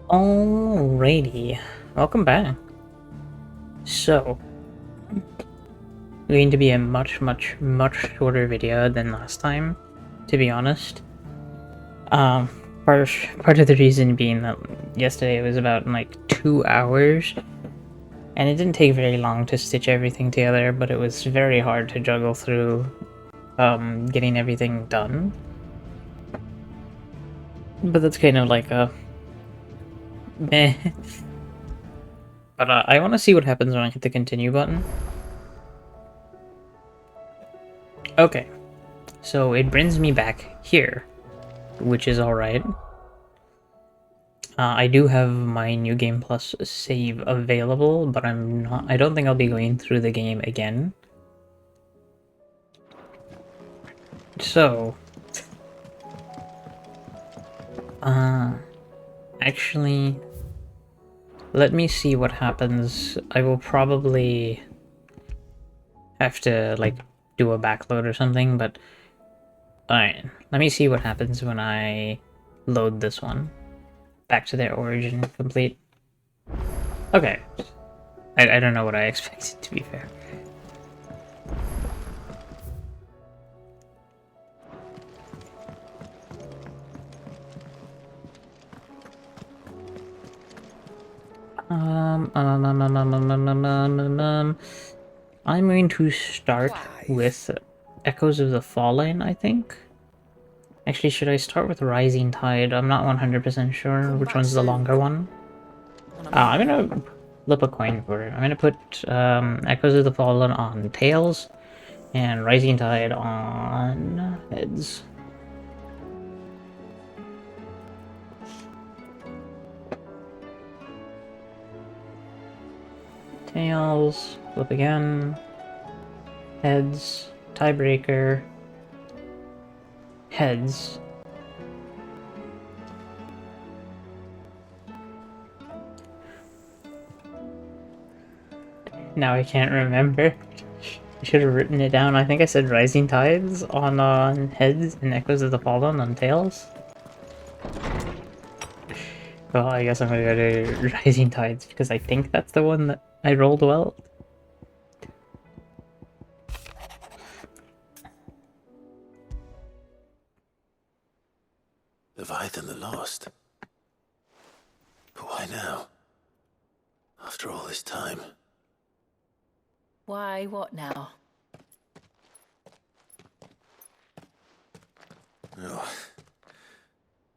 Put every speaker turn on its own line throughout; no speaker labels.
Alrighty, welcome back. So, going to be a much shorter video than last time, to be honest. Part of the reason being that yesterday it was about like 2 hours, and it didn't take very long to stitch everything together, but it was very hard to juggle through getting everything done. But that's kind of like a meh. But I want to see what happens when I hit the continue button. Okay, so it brings me back here, which is alright. I do have my New Game Plus save available, but I don't think I'll be going through the game again. So, actually, let me see what happens. I will probably have to, like, do a backload or something, but alright, let me see what happens when I load this one. Back to their origin complete. Okay. I don't know what I expected, to be fair. I'm going to start with Echoes of the Fallen, I think. Actually, should I start with Rising Tide? I'm not 100% sure which one's the longer one. I'm gonna flip a coin for it. I'm gonna put Echoes of the Fallen on tails and Rising Tide on heads. Tails, flip again, heads, tiebreaker, heads. Now I can't remember. I should have written it down. I think I said Rising Tides on heads and Echoes of the Fallen on tails. Well, I guess I'm gonna go to Rising Tides because I think that's the one that I rolled well.
Leviathan the Lost? But why now? After all this time?
Why, what now?
Oh,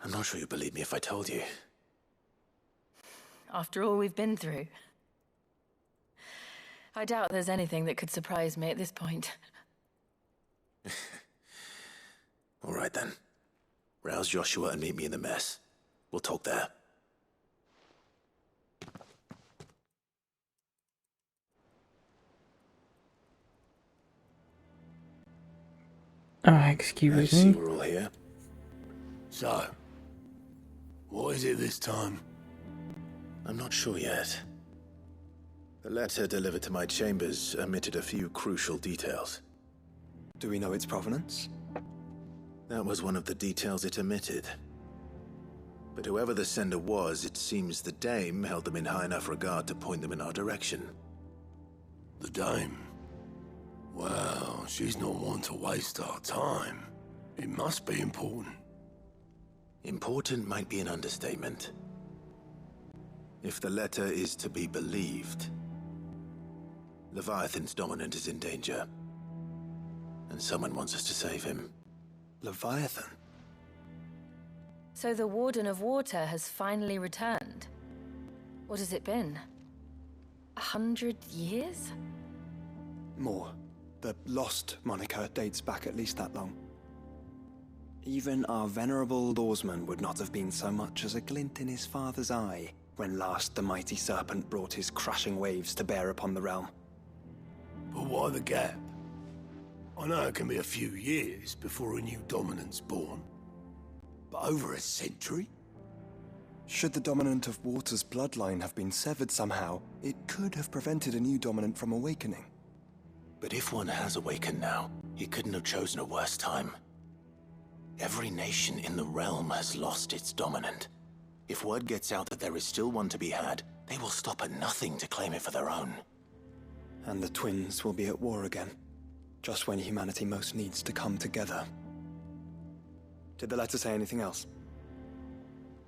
I'm not sure you'd believe me if I told you.
After all we've been through. I doubt there's anything that could surprise me at this point.
All right then. Rouse Joshua and meet me in the mess. We'll talk there.
Excuse
I
me.
see we're all here.
So, what is it this time?
I'm not sure yet. The letter delivered to my chambers omitted a few crucial details.
Do we know its provenance?
That was one of the details it omitted. But whoever the sender was, it seems the dame held them in high enough regard to point them in our direction.
The dame? Well, she's not one to waste our time. It must be important.
Important might be an understatement. If the letter is to be believed, Leviathan's dominant is in danger. And someone wants us to save him.
Leviathan?
So the Warden of Water has finally returned. What has it been? 100 years?
More. The Lost moniker dates back at least that long. Even our venerable lawsman would not have been so much as a glint in his father's eye when last the mighty serpent brought his crushing waves to bear upon the realm.
But why the gap? I know it can be a few years before a new dominant's born. But over a century?
Should the dominant of Water's bloodline have been severed somehow, it could have prevented a new dominant from awakening.
But if one has awakened now, he couldn't have chosen a worse time. Every nation in the realm has lost its dominant. If word gets out that there is still one to be had, they will stop at nothing to claim it for their own.
And the twins will be at war again, just when humanity most needs to come together. Did the letter say anything else?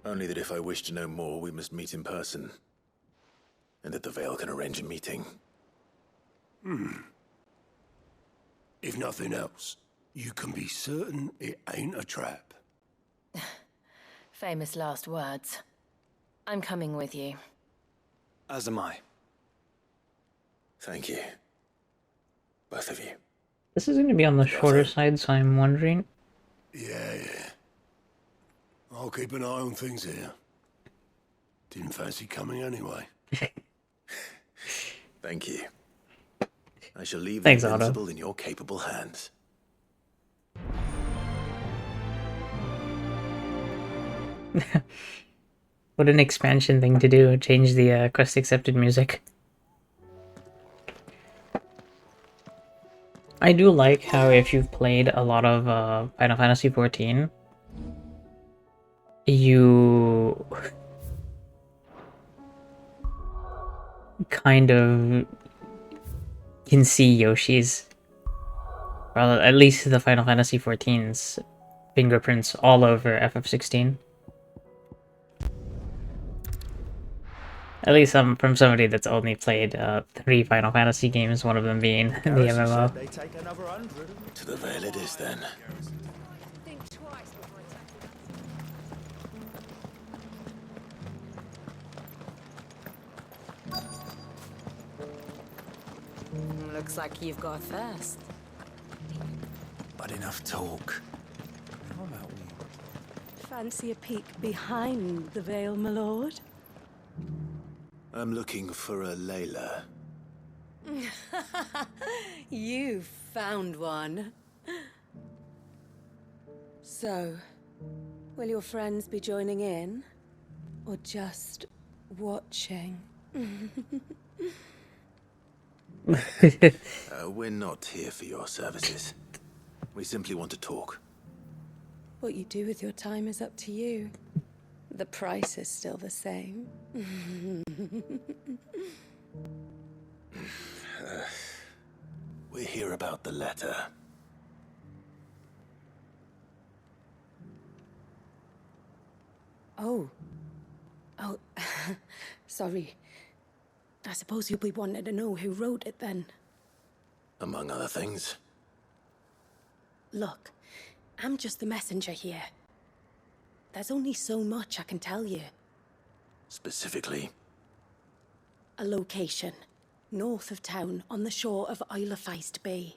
Only that if I wish to know more, we must meet in person. And that the Veil can arrange a meeting.
If nothing else, you can be certain it ain't a trap.
Famous last words. I'm coming with you.
As am I.
Thank you. Both of you.
This is going to be on the shorter side, so I'm wondering.
Yeah. I'll keep an eye on things here. Didn't fancy coming anyway.
Thank you. I shall leave
Thanks,
the
Otto.
Invincible in your capable hands.
What an expansion thing to do, change the quest accepted music. I do like how if you've played a lot of Final Fantasy XIV, you kind of can see Yoshi's, well, at least the Final Fantasy XIV's fingerprints all over FF16. At least from somebody that's only played 3 Final Fantasy games, one of them being the MMO.
To the Veil it is then.
Looks like you've got a thirst.
But enough talk.
How about we?
Fancy a peek behind the veil, my lord?
I'm looking for a Layla.
You found one. So, will your friends be joining in? Or just watching?
We're not here for your services. We simply want to talk.
What you do with your time is up to you. The price is still the same.
We're here about the letter.
Oh, sorry. I suppose you'll be wanting to know who wrote it then.
Among other things.
Look, I'm just the messenger here. There's only so much I can tell you.
Specifically.
A location, north of town, on the shore of Isle of Feist Bay.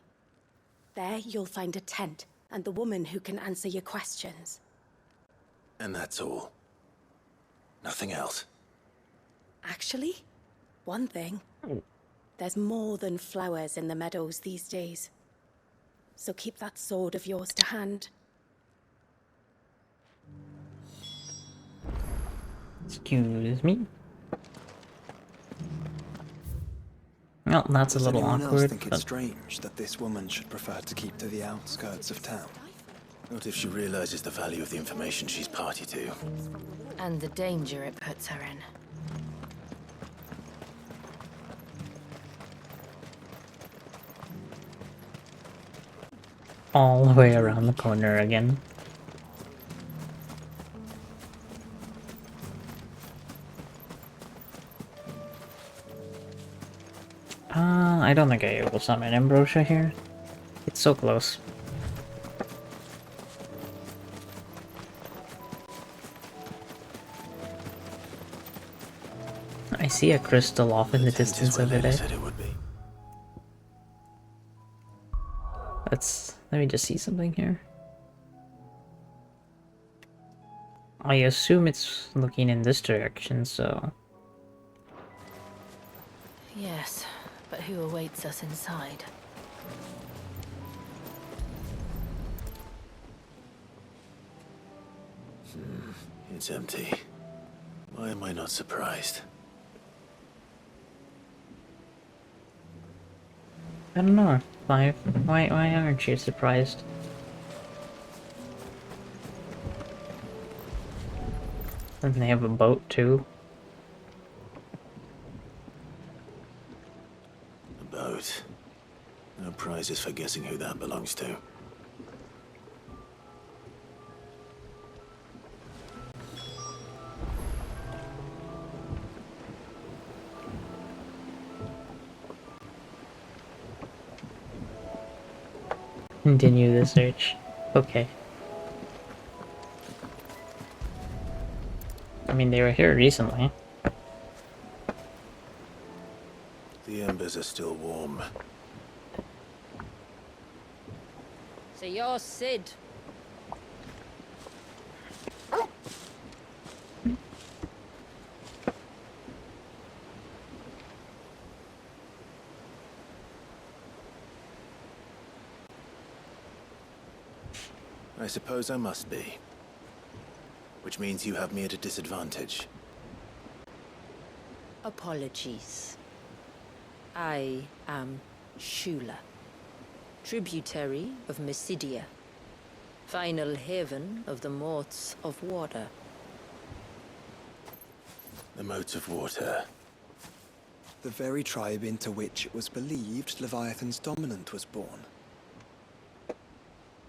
There you'll find a tent, and the woman who can answer your questions.
And that's all. Nothing else.
Actually, one thing. There's more than flowers in the meadows these days. So keep that sword of yours to hand.
Excuse me. Well, that's
Does
a little
anyone else
awkward.
think it's
But
strange that this woman should prefer to keep to the outskirts of town?
Not if she realizes the value of the information she's party to.
And the danger it puts her in.
all the way around the corner again. I don't think I will summon Ambrosia here. It's so close. I see a crystal off in the distance over there.
Said it would be.
Let me just see something here. I assume it's looking in this direction, so...
Yes, but who awaits us inside?
It's empty. Why am I not surprised?
I don't know, Clive. Why aren't you surprised? And they have a boat too.
A boat. No prizes for guessing who that belongs to.
Continue the search. Okay. I mean, they were here recently.
The embers are still warm.
So you're Sid.
I suppose I must be. Which means you have me at a disadvantage.
Apologies. I am Shula, tributary of Mysidia, final haven of the Motes of Water.
The motes of water.
The very tribe into which it was believed Leviathan's dominant was born.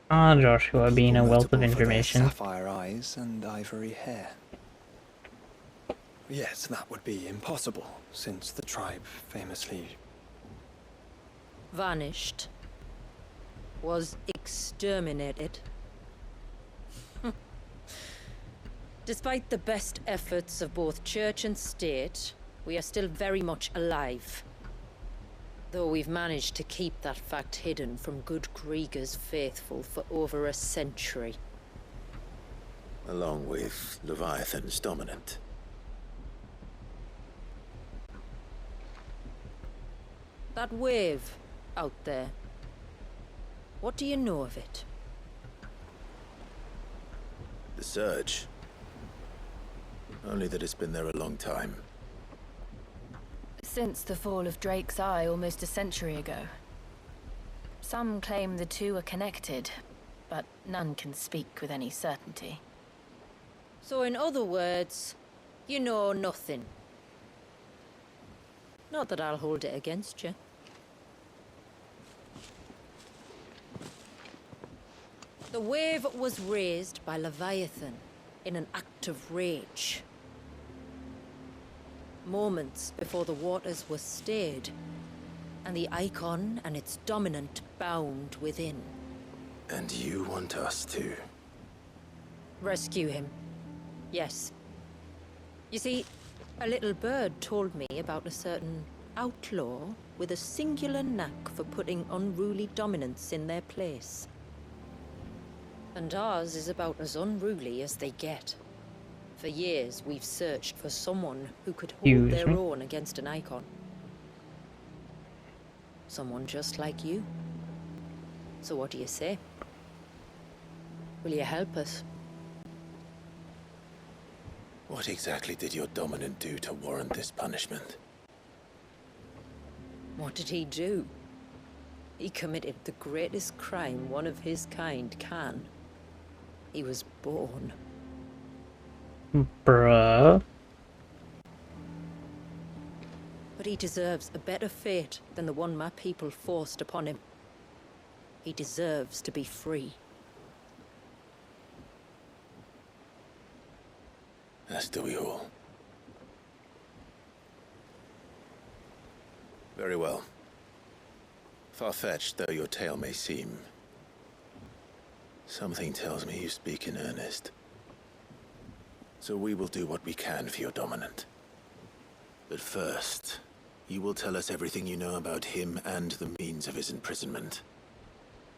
Ah, Joshua, being
People
a wealth of
notable for their
information.
sapphire eyes and ivory hair. Yes, that would be impossible, since the tribe famously...
Vanished. Was exterminated. Despite the best efforts of both church and state, we are still very much alive. Though we've managed to keep that fact hidden from good Krieger's faithful for over a century.
Along with Leviathan's dominant.
That wave out there. What do you know of it?
The surge. Only that it's been there a long time.
Since the fall of Drake's Eye almost a century ago. Some claim the two are connected, but none can speak with any certainty. So in other words, you know nothing. Not that I'll hold it against you. The wave was raised by Leviathan in an act of rage. Moments before the waters were stayed, and the icon and its dominant bound within.
And you want us to?
Rescue him. Yes. You see, a little bird told me about a certain outlaw with a singular knack for putting unruly dominants in their place. And ours is about as unruly as they get. For years, we've searched for someone who could hold their own against an icon. Someone just like you. So what do you say? Will you help us?
What exactly did your dominant do to warrant this punishment?
What did he do? He committed the greatest crime one of his kind can. He was born.
Bruh.
But he deserves a better fate than the one my people forced upon him. He deserves to be free.
As do we all. Very well. Far-fetched though your tale may seem, something tells me you speak in earnest. So we will do what we can for your dominant. But first, you will tell us everything you know about him and the means of his imprisonment.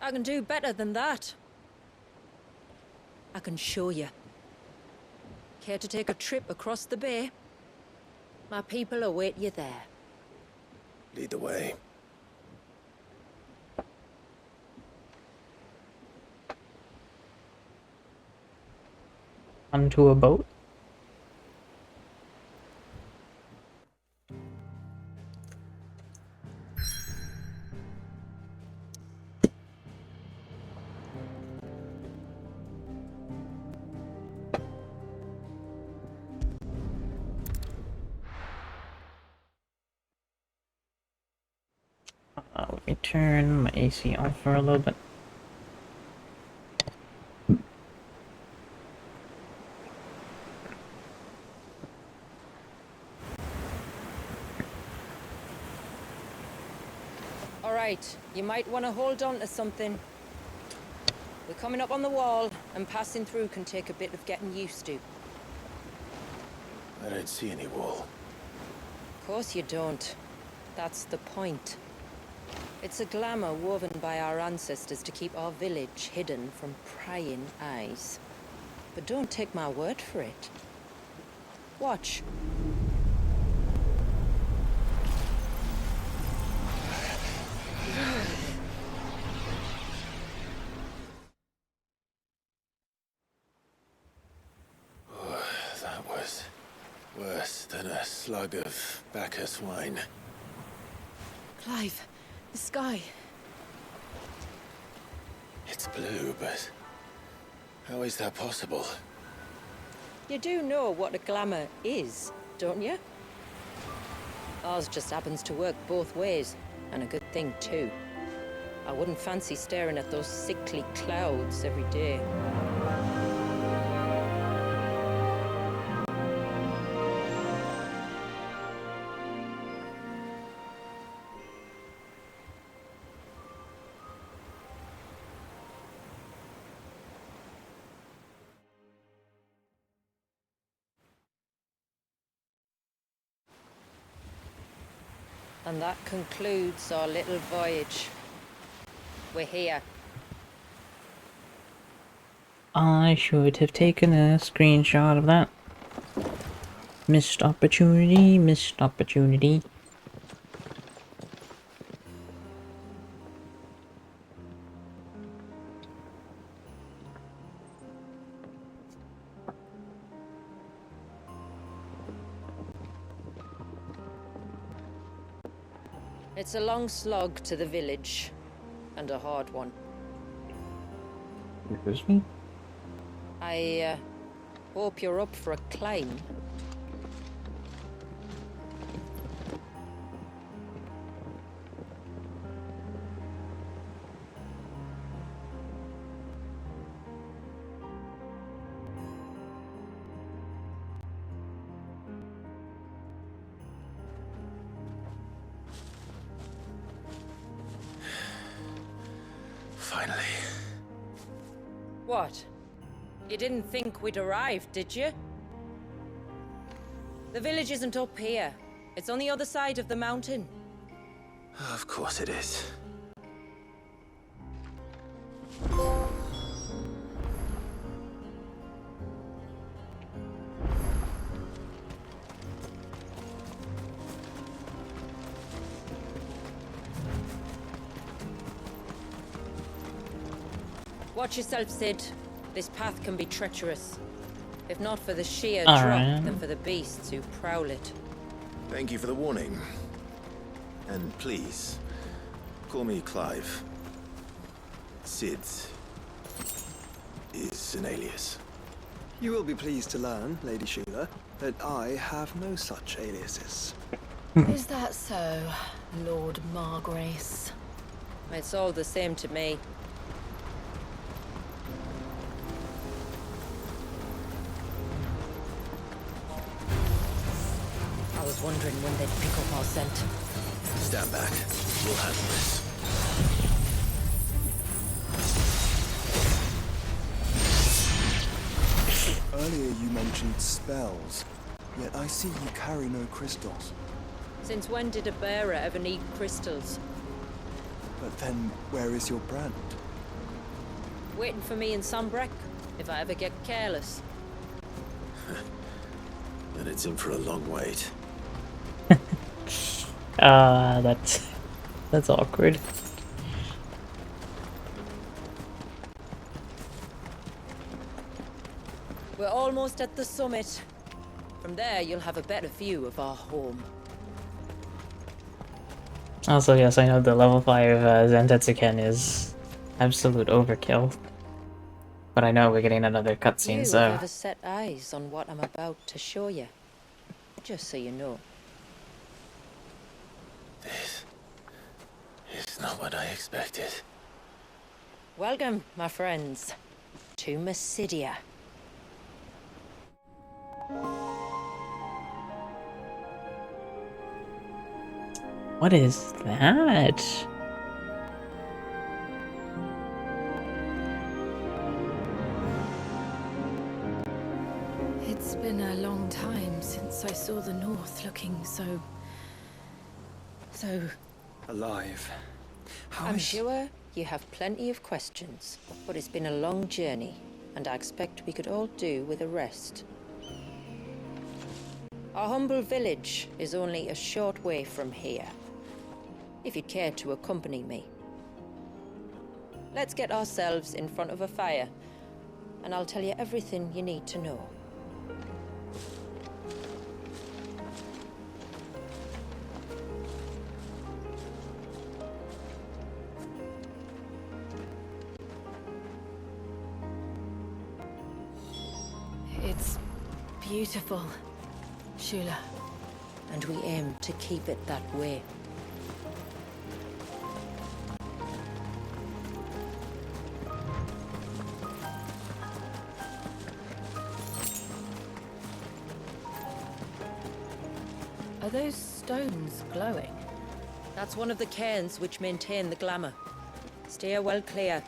I can do better than that. I can show you. Care to take a trip across the bay? My people await you there.
Lead the way.
Onto a boat? me turn my AC off for a little bit.
Alright, you might want to hold on to something. We're coming up on the wall, and passing through can take a bit of getting used to.
I don't see any wall.
Of course you don't. That's the point. It's a glamour woven by our ancestors to keep our village hidden from prying eyes. But don't take my word for it. Watch.
That was worse than a slug of Bacchus wine.
Clive, the sky.
It's blue, but how is that possible?
You do know what a glamour is, don't you? Ours just happens to work both ways, and a good thing too. I wouldn't fancy staring at those sickly clouds every day. And that concludes our little voyage. We're here.
I should have taken a screenshot of that. Missed opportunity, missed opportunity.
It's a long slog to the village, and a hard one.
Excuse me?
I hope you're up for a climb.
Finally.
What? You didn't think we'd arrived, did you? The village isn't up here. It's on the other side of the mountain.
Of course it is.
Watch yourself, Sid. This path can be treacherous. If not for the sheer
All
drop,
right.
then for the beasts who prowl it.
Thank you for the warning. And please, call me Clive. Sid is an alias.
You will be pleased to learn, Lady Sheila, that I have no such aliases.
Is that so, Lord Margrace?
It's all the same to me. I was wondering when they'd pick up our scent.
Stand back. We'll handle this.
Earlier you mentioned spells, yet I see you carry no crystals.
Since when did a bearer ever need crystals?
But then, where is your brand?
Waiting for me in Sunbreck, if I ever get careless.
And it's in for a long wait.
That's awkward.
We're almost at the summit. From there, you'll have a better view of our home.
Also, yes, I know the level 5 Zentetsuken is absolute overkill. But I know we're getting another cutscene,
You've
so...
never set eyes on what I'm about to show you. Just so you know.
This It's not what I expected.
Welcome, my friends, to Mysidia.
What is that?
It's been a long time since I saw the North looking so
Alive.
I'm sure you have plenty of questions, but it's been a long journey, and I expect we could all do with a rest. Our humble village is only a short way from here, if you'd care to accompany me. Let's get ourselves in front of a fire, and I'll tell you everything you need to know.
It's beautiful, Shula.
And we aim to keep it that way.
Are those stones glowing?
That's one of the cairns which maintain the glamour. Steer well clear.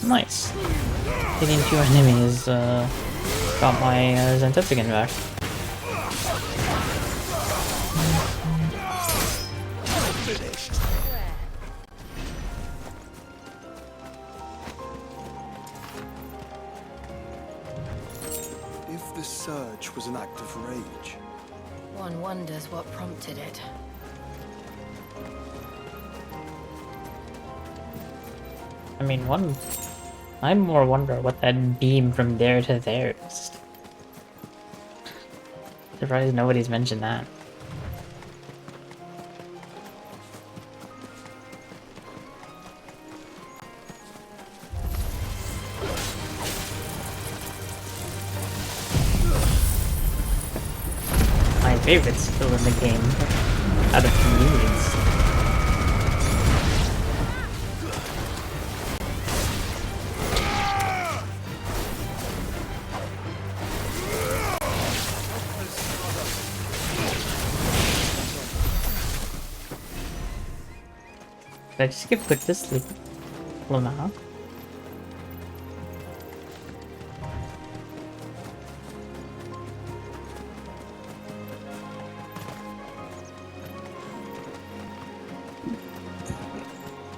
Nice. Hitting 2 enemies got my Xantifican back.
If the surge was an act of rage,
One wonders what prompted it.
I mean, I more wonder what that beam from there to there is. Surprised nobody's mentioned that. My favorite skill in the game, out of convenience. Did I just get put to sleep? Lama?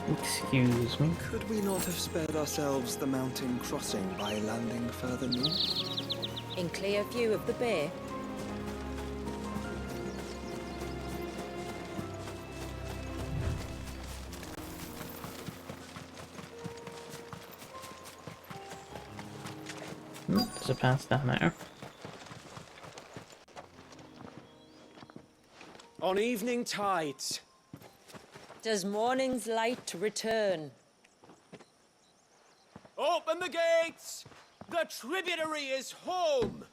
Excuse me.
could we not have spared ourselves the mountain crossing by landing further north?
In clear view of the bay,
There's a path down there.
On evening tides.
does morning's light return?
Open the gates! The tributary is home!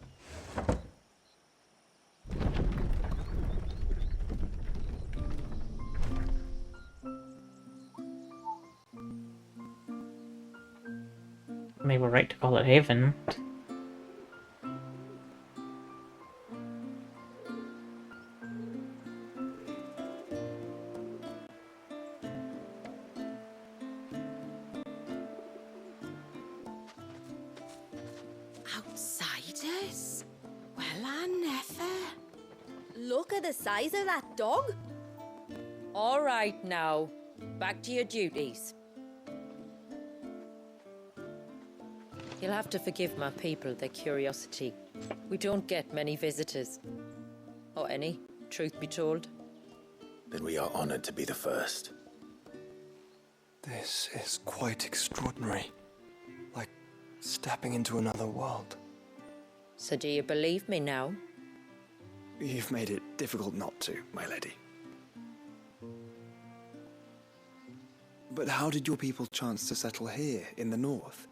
Maybe we're right to call it Haven.
Outsiders? Well, I never.
Look at the size of that dog.
All right now, back to your duties. You'll have to forgive my people their curiosity. We don't get many visitors. Or any, truth be told.
Then we are honored to be the first.
This is quite extraordinary. Like Stepping into another world.
So do you believe me now?
You've made it difficult not to, my lady. But how did your people chance to settle here in the north?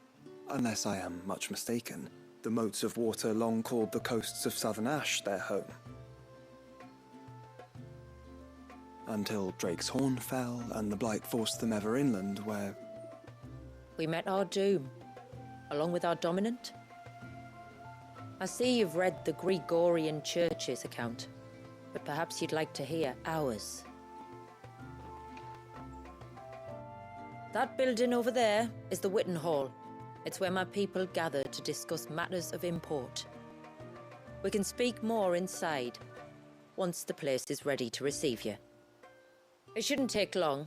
Unless I am much mistaken, the moats of water long called the coasts of southern Ash their home. Until Drake's Horn fell and the Blight forced them ever inland, where...
We met our doom, along with our dominant. I see you've read the Gregorian Church's account, but perhaps you'd like to hear ours. That building over there is the Witten Hall. It's where my people gather to discuss matters of import. We can speak more inside, once the place is ready to receive you. It shouldn't take long,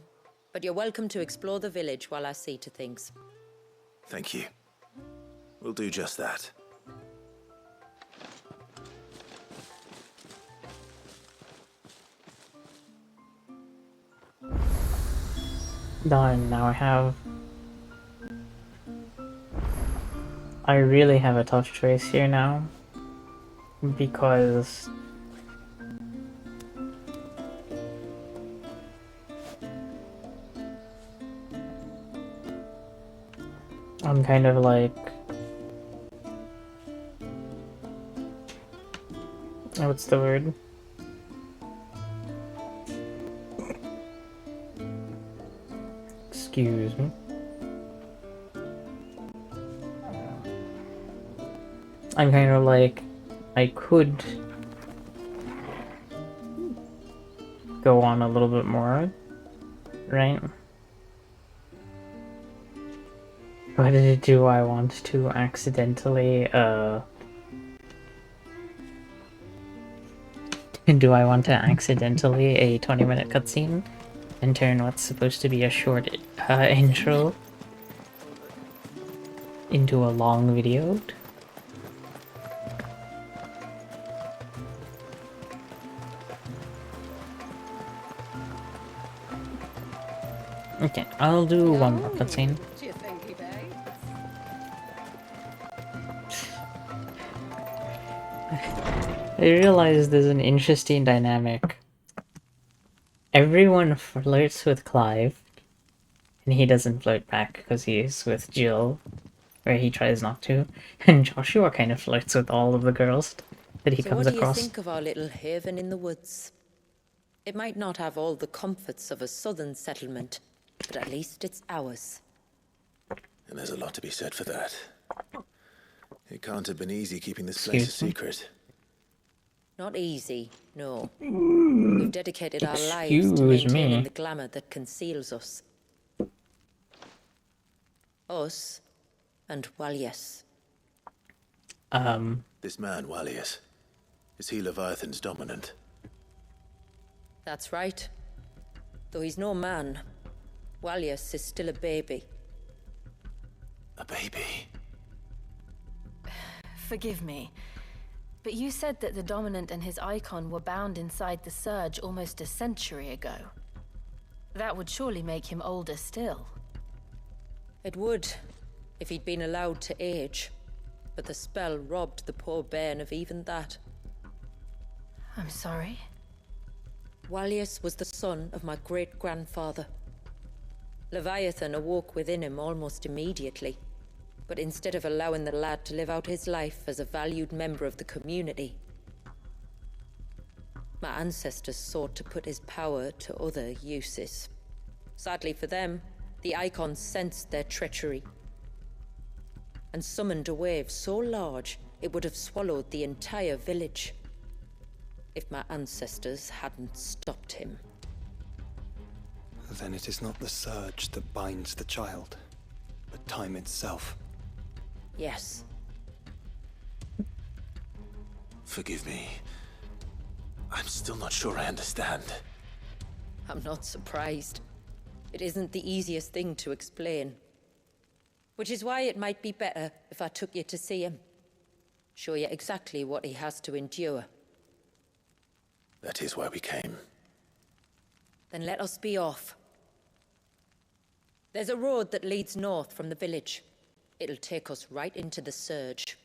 but you're welcome to explore the village while I see to things.
Thank you. We'll do just that.
Done. Now I really have a tough choice here now. Because... I'm kind of like... What's the word? Excuse me. I'm kind of like... I could... go on a little bit more, right? But do I want to accidentally, do I want to accidentally a 20-minute cutscene and turn what's supposed to be a short intro into a long video? Okay, I'll do one more cutscene. I realize there's an interesting dynamic. Everyone flirts with Clive, and he doesn't flirt back because he's with Jill, where he tries not to. And Joshua kind of flirts with all of the girls that he comes across.
So what do you think of our little haven in the woods? It might not have all the comforts of a southern settlement, but at least it's ours.
And there's a lot to be said for that. It can't have been easy keeping this place a secret.
Not easy, no. We've dedicated our lives to maintaining the glamour that conceals us. Us and Walyas.
This man, Walyas, is he Leviathan's dominant?
That's right. Though he's no man, Walyas is still a baby.
A baby?
Forgive me, but you said that the Dominant and his icon were bound inside the Surge almost a century ago. That would surely make him older still.
It would, if he'd been allowed to age. But the spell robbed the poor bairn of even that.
I'm sorry?
Walyas was the son of my great-grandfather. Leviathan awoke within him almost immediately. But instead of allowing the lad to live out his life as a valued member of the community, my ancestors sought to put his power to other uses. Sadly for them, the icons sensed their treachery and summoned a wave so large it would have swallowed the entire village if my ancestors hadn't stopped him.
Then it is not the Surge that binds the child, but time itself.
Yes.
Forgive me. I'm still not sure I understand.
I'm not surprised. It isn't the easiest thing to explain. Which is why it might be better if I took you to see him. Show you exactly what he has to endure.
That is why we came.
Then let us be off. There's a road that leads north from the village. It'll take us right into the surge.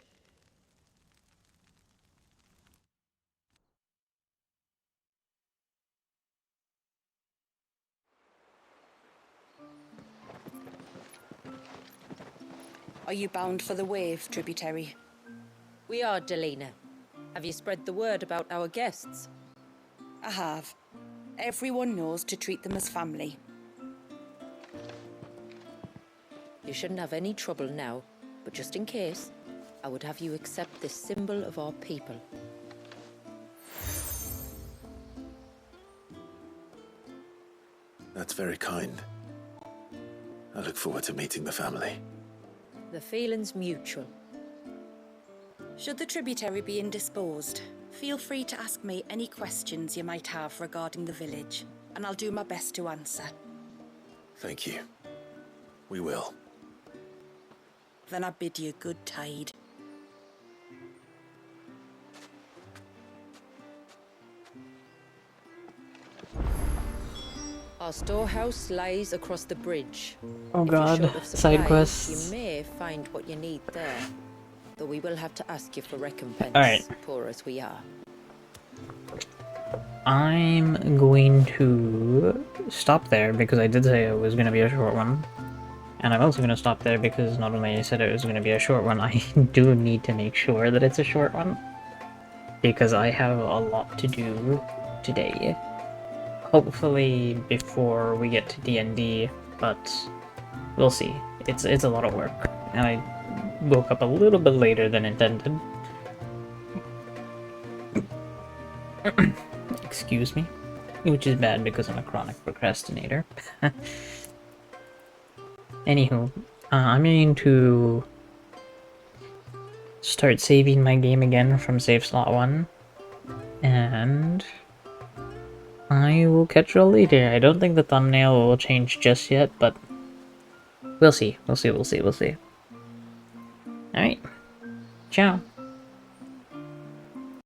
Are you bound for the wave, tributary?
We are, Delina. Have you spread the word about our guests?
I have. Everyone knows to treat them as family.
You shouldn't have any trouble now, but just in case, I would have you accept this symbol of our people.
That's very kind. I look forward to meeting the family.
The feeling's mutual.
Should the tributary be indisposed, feel free to ask me any questions you might have regarding the village, and I'll do my best to answer.
Thank you. We will.
Then I bid you good tide.
Our storehouse lies across the bridge.
Oh
If you're
god,
short of
side
supplies,
quests.
you may find what you need there. Though we will have to ask you for recompense,
Alright.
poor as we are.
I'm going to stop there because I did say it was going to be a short one. And I'm also going to stop there because not only I said it was going to be a short one, I do need to make sure that it's a short one. Because I have a lot to do today. Hopefully before we get to D&D, but we'll see. It's a lot of work. And I woke up a little bit later than intended. Excuse me. Which is bad because I'm a chronic procrastinator. Anywho, I'm going to start saving my game again from save slot 1. And I will catch you all later. I don't think the thumbnail will change just yet, but we'll see. We'll see. Alright. Ciao.